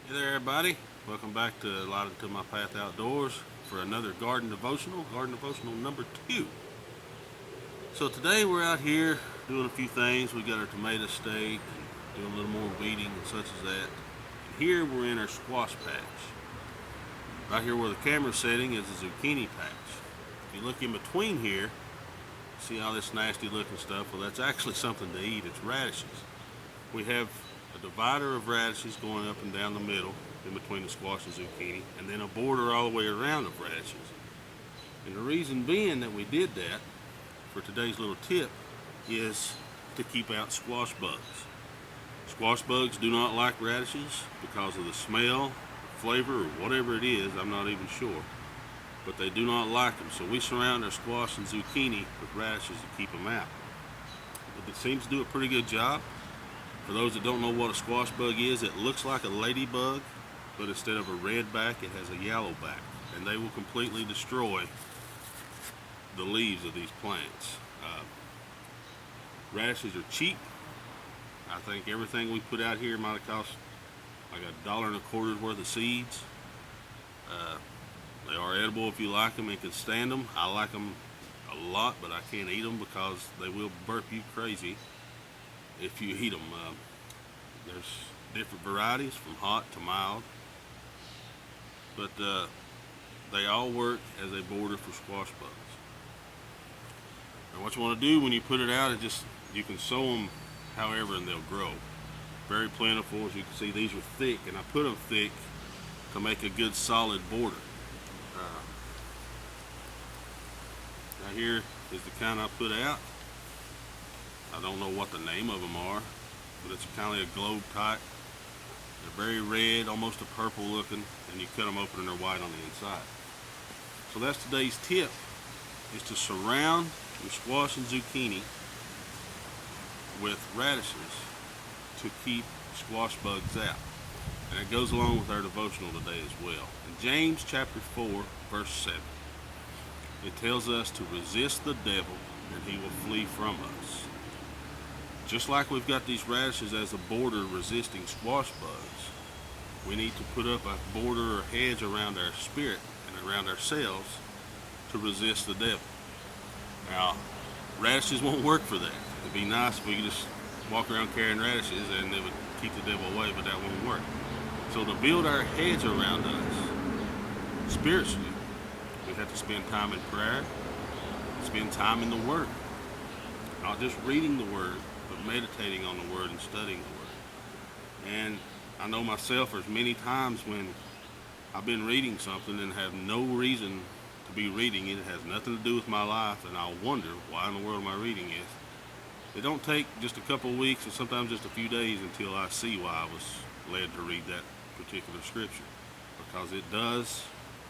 Hey there, everybody. Welcome back to Lighted to My Path Outdoors for another garden devotional number 2. So today we're out here doing a few things. We got our tomato stake and doing a little more weeding and such as that. And here we're in our squash patch. Right here where the camera's setting is a zucchini patch. If you look in between here, see all this nasty looking stuff? Well, that's actually something to eat. It's radishes. We have a divider of radishes going up and down the middle in between the squash and zucchini, and then a border all the way around of radishes. And the reason being that we did that for today's little tip is to keep out squash bugs. Squash bugs do not like radishes because of the smell, flavor, or whatever it is. I'm not even sure, but they do not like them. So we surround our squash and zucchini with radishes to keep them out. It seems to do a pretty good job. For those that don't know what a squash bug is, it looks like a ladybug, but instead of a red back, it has a yellow back, and they will completely destroy the leaves of these plants. Radishes are cheap. I think everything we put out here might have cost like $1.25 worth of seeds. They are edible if you like them and can stand them. I like them a lot, but I can't eat them because they will burp you crazy if you eat them. There's different varieties from hot to mild, but they all work as a border for squash bugs. And what you want to do when you put it out is you can sow them however and they'll grow. Very plentiful. As you can see, these are thick, and I put them thick to make a good solid border. Now here is the kind I put out. I don't know what the name of them are, but it's kind of a globe type. They're very red, almost a purple looking, and you cut them open and they're white on the inside. So that's today's tip, is to surround your squash and zucchini with radishes to keep squash bugs out. And it goes along with our devotional today as well. In James chapter 4, verse 7, it tells us to resist the devil and he will flee from us. Just like we've got these radishes as a border resisting squash bugs, we need to put up a border or hedge around our spirit and around ourselves to resist the devil. Now, radishes won't work for that. It'd be nice if we could just walk around carrying radishes and it would keep the devil away, but that won't work. So to build our hedge around us spiritually, we have to spend time in prayer, spend time in the Word. Not just reading the Word, but meditating on the Word and studying the Word. And I know myself, there's many times when I've been reading something and have no reason to be reading it. It has nothing to do with my life, and I'll wonder why in the world am I reading it. It don't take just a couple of weeks or sometimes just a few days until I see why I was led to read that particular scripture, because it does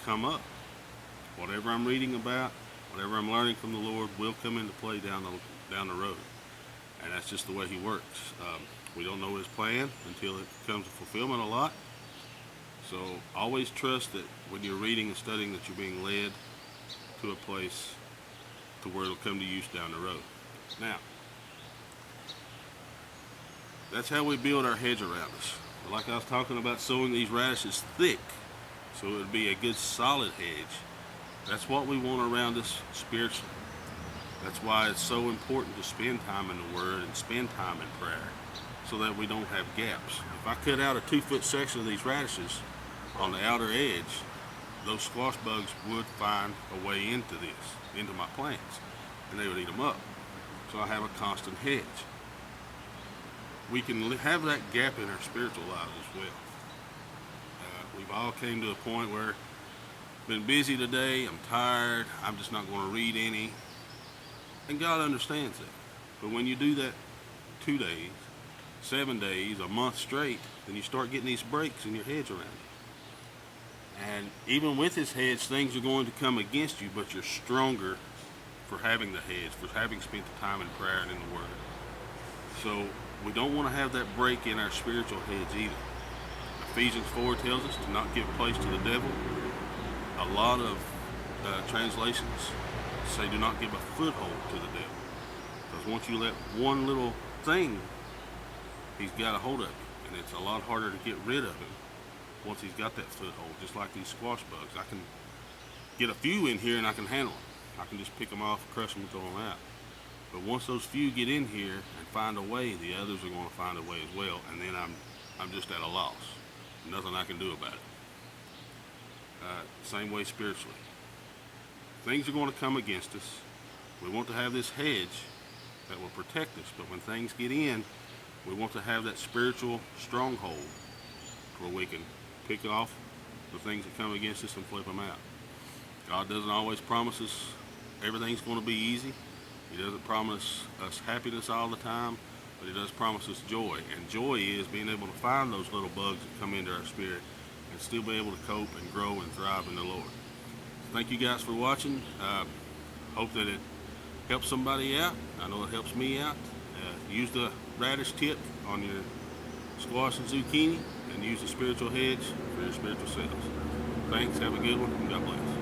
come up. Whatever I'm reading about, whatever I'm learning from the Lord will come into play down the road. And that's just the way he works. We don't know his plan until it comes to fulfillment a lot. So always trust that when you're reading and studying that you're being led to a place to where it'll come to use down the road. Now, that's how we build our hedge around us. Like I was talking about, sowing these radishes thick so it would be a good solid hedge. That's what we want around us spiritually. That's why it's so important to spend time in the Word and spend time in prayer so that we don't have gaps. If I cut out a 2-foot section of these radishes on the outer edge, those squash bugs would find a way into my plants, and they would eat them up. So I have a constant hedge. We can have that gap in our spiritual lives as well. We've all came to a point where I've been busy today, I'm tired, I'm just not going to read any. And God understands that. But when you do that 2 days, 7 days, a month straight, then you start getting these breaks in your hedge around you. And even with this hedge, things are going to come against you, but you're stronger for having the hedge, for having spent the time in prayer and in the Word. So we don't want to have that break in our spiritual hedge either. Ephesians 4 tells us to not give place to the devil. A lot of translations say do not give a foothold to the devil. Because once you let one little thing, he's got a hold of you. And it's a lot harder to get rid of him once he's got that foothold, just like these squash bugs. I can get a few in here and I can handle them. I can just pick them off, crush them, and throw them out. But once those few get in here and find a way, the others are going to find a way as well, and then I'm just at a loss. Nothing I can do about it. Same way spiritually. Things are going to come against us. We want to have this hedge that will protect us, but when things get in, we want to have that spiritual stronghold where we can pick off the things that come against us and flip them out. God doesn't always promise us everything's going to be easy. He doesn't promise us happiness all the time, but he does promise us joy. And joy is being able to find those little bugs that come into our spirit and still be able to cope and grow and thrive in the Lord. So thank you guys for watching. Hope that it helps somebody out. I know it helps me out. Use the radish tip on your squash and zucchini, and use the spiritual hedge for your spiritual selves. Thanks. Have a good one. God bless.